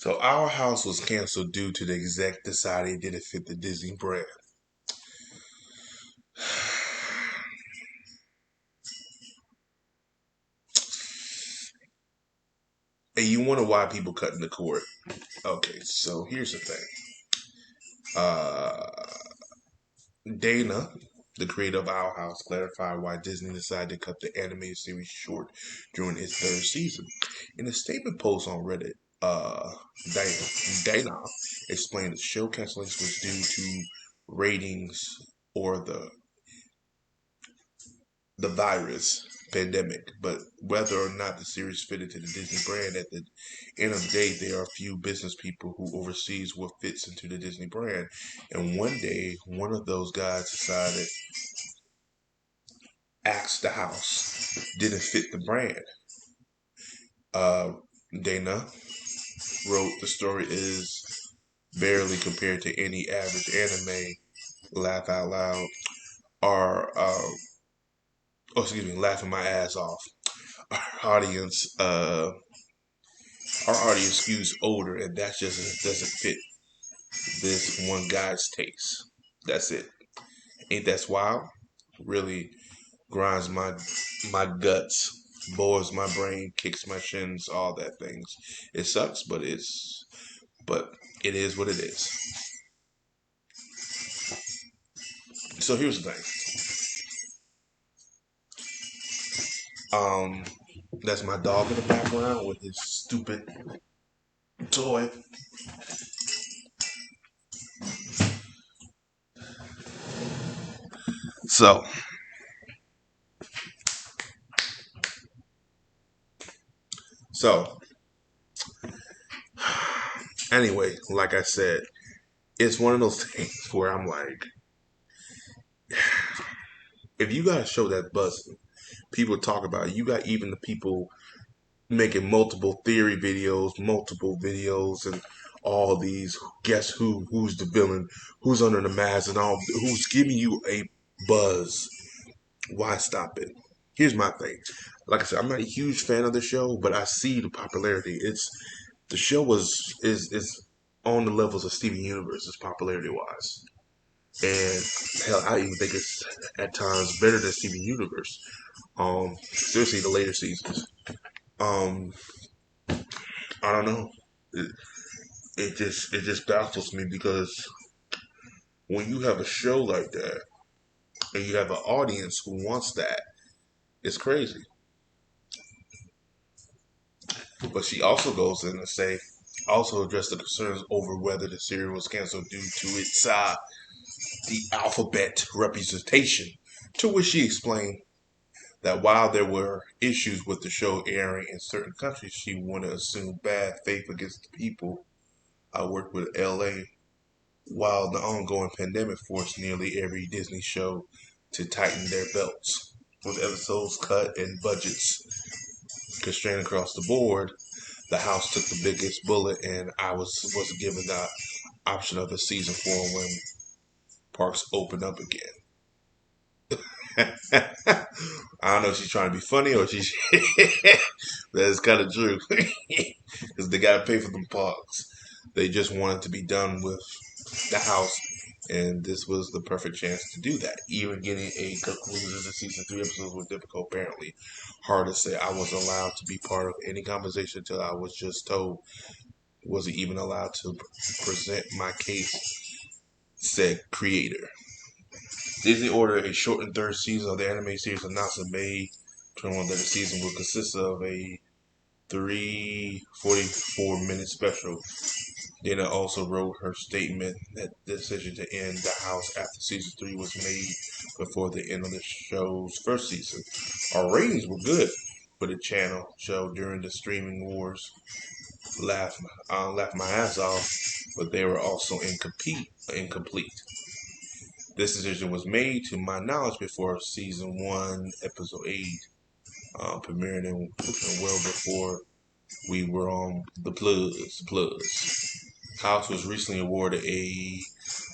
So Our House was canceled due to the exec deciding it didn't fit the Disney brand. And you wonder why people cutting the cord. Okay, so here's the thing. Uh, Dana, the creator of Our House, clarified why Disney decided to cut the animated series short during its third season. In a statement post on Reddit, Dana explained the show cancellation was due to ratings or the virus pandemic, but whether or not the series fitted to the Disney brand, at the end of the day, there are few business people who oversees what fits into the Disney brand. And one day, one of those guys decided Axe the House didn't fit the brand. Dana wrote the story is barely compared to any average anime. Laugh out loud, or laughing my ass off. Our audience, uh, our audience skews older, and that just doesn't fit this one guy's taste. That's it. Ain't that wild? Really grinds my guts, bores my brain, kicks my shins, all that things. It sucks, but it is what it is. So here's the thing. Um, that's my dog in the background with his stupid toy. So so anyway, like I said, it's one of those things where I'm like, if you got a show that buzzing, people talk about it. You got even the people making multiple theory videos, and all these guess who's the villain, who's under the mask, and all who's giving you a buzz. Why stop it? Here's my thing. Like I said, I'm not a huge fan of the show, but I see the popularity. The show is on the levels of Steven Universe's popularity wise. And hell, I even think it's at times better than Steven Universe. Seriously, the later seasons. Um, I don't know. It just baffles me because when you have a show like that and you have an audience who wants that, it's crazy. But she also goes in to say, also address the concerns over whether the series was canceled due to its the alphabet representation. To which she explained that while there were issues with the show airing in certain countries, she wouldn't assume bad faith against the people I worked with LA, while the ongoing pandemic forced nearly every Disney show to tighten their belts. With episodes cut and budgets constrained across the board, the house took the biggest bullet, and I was given the option of a season 4 when parks open up again. I don't know if she's trying to be funny or she's that's kind of true because they gotta pay for them parks. They just wanted to be done with the house, and this was the perfect chance to do that. Even getting a conclusion to season 3 episodes was difficult. Apparently, hard to say. I wasn't allowed to be part of any conversation until I was just told. Wasn't even allowed to present my case. Said creator. Disney ordered a shortened third season of the anime series, announced in May 21 that the season will consist of a 3 44-minute special. Dana also wrote her statement that the decision to end the house after season 3 was made before the end of the show's first season. Our ratings were good for the channel show during the streaming wars. Laughed my ass off, but they were also incomplete. This decision was made, to my knowledge, before season 1, episode 8, premiered, and well before we were on the plus. House was recently awarded a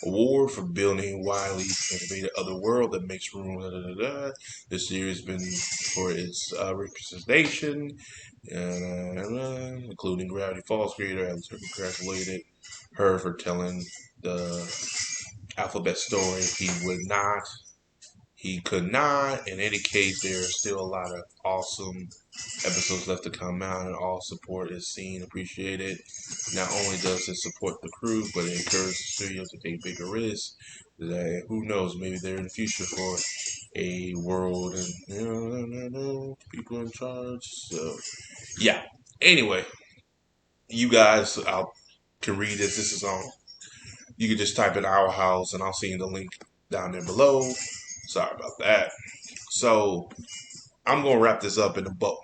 award for building widely innovative other world that makes room. Da, da, da, da. The series has been for its representation, including Gravity Falls creator, has congratulated her for telling the alphabet story. He could not. In any case, there are still a lot of awesome episodes left to come out, and all support is seen, appreciated. Not only does it support the crew, but it encourages the studio to take bigger risks. That who knows, maybe they're in the future for a world and people in charge. So yeah. Anyway, you guys, I can read this. This is on. You can just type in Our House, and I'll send you the link down there below. Sorry about that. So I'm gonna wrap this up in a bow.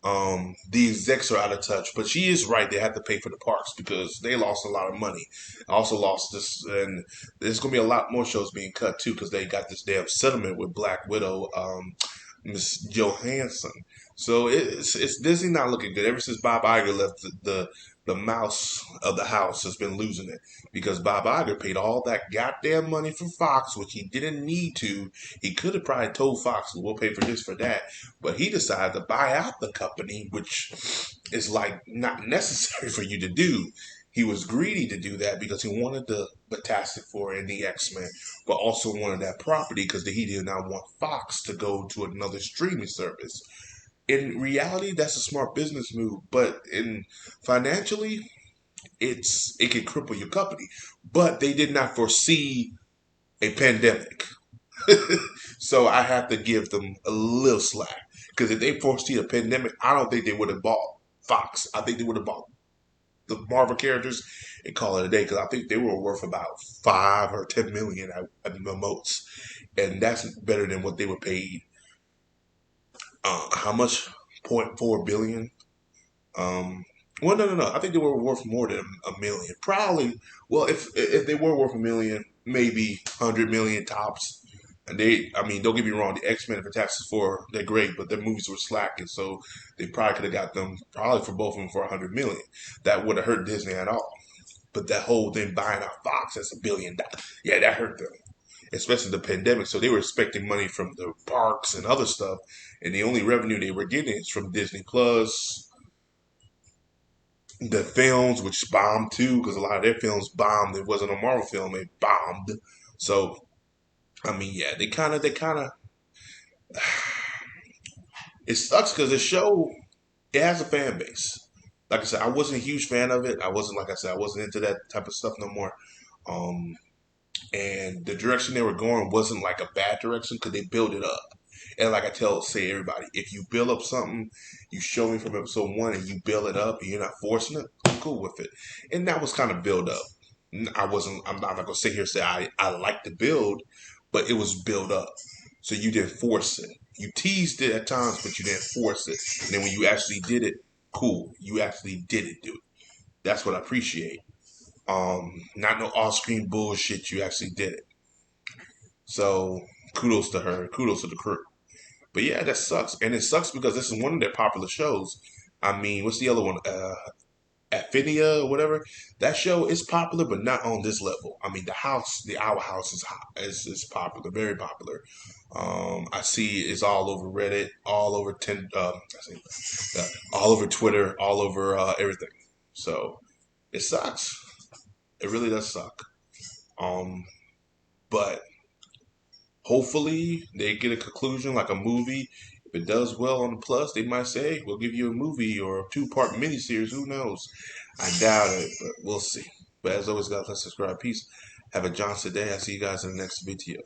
The execs are out of touch, but she is right. They have to pay for the parks because they lost a lot of money. Also lost this, and there's gonna be a lot more shows being cut too because they got this damn settlement with Black Widow, Miss Johansson. So it's Disney not looking good. Ever since Bob Iger left, the mouse of the house has been losing it because Bob Iger paid all that goddamn money for Fox, which he didn't need to. He could have probably told Fox, "We'll pay for this, for that," but he decided to buy out the company, which is like not necessary for you to do. He was greedy to do that because he wanted the Fantastic Four and the X-Men, but also wanted that property because he did not want Fox to go to another streaming service. In reality, that's a smart business move, but in financially, it can cripple your company. But they did not foresee a pandemic. So I have to give them a little slack. Because if they foresee a pandemic, I don't think they would have bought Fox. I think they would have bought the Marvel characters and call it a day. Because I think they were worth about 5 or 10 million at the most. And that's better than what they were paid. How much? 0.4 billion. Um, well, no. I think they were worth more than a million. Probably. Well, if they were worth a million, maybe 100 million tops. And I mean, don't get me wrong. The X-Men and Fantastic Four, they're great, but their movies were slacking, so they probably could have got them probably for both of them for 100 million. That would have hurt Disney at all. But that whole thing buying out Fox, that's $1 billion. Yeah, that hurt them, especially the pandemic. So they were expecting money from the parks and other stuff, and the only revenue they were getting is from Disney Plus, the films, which bombed too, because a lot of their films bombed. It wasn't a Marvel film; it bombed. So I mean, yeah, they kind of. It sucks because the show it has a fan base. Like I said, I wasn't a huge fan of it. I wasn't, like I said, I wasn't into that type of stuff no more. Um, and the direction they were going wasn't like a bad direction because they built it up. And like I say everybody, if you build up something, you show me from episode one and you build it up and you're not forcing it, I'm cool with it. And that was kind of build up. I'm not gonna sit here and say I like the build, but it was built up. So you didn't force it. You teased it at times, but you didn't force it. And then when you actually did it, cool. You actually did it, dude. That's what I appreciate. Not no off-screen bullshit. You actually did it. So kudos to her. Kudos to the crew. But yeah, that sucks, and it sucks because this is one of their popular shows. I mean, what's the other one? Affinia or whatever. That show is popular, but not on this level. I mean, the Our House is hot. Is popular, very popular. I see it's all over Reddit, all over all over Twitter, all over everything. So it sucks. It really does suck. Um, but hopefully they get a conclusion like a movie. If it does well on the plus, they might say, hey, we'll give you a movie or a two-part miniseries. Who knows? I doubt it, but we'll see. But as always, guys, let's subscribe. Peace. Have a Johnson day. I'll see you guys in the next video.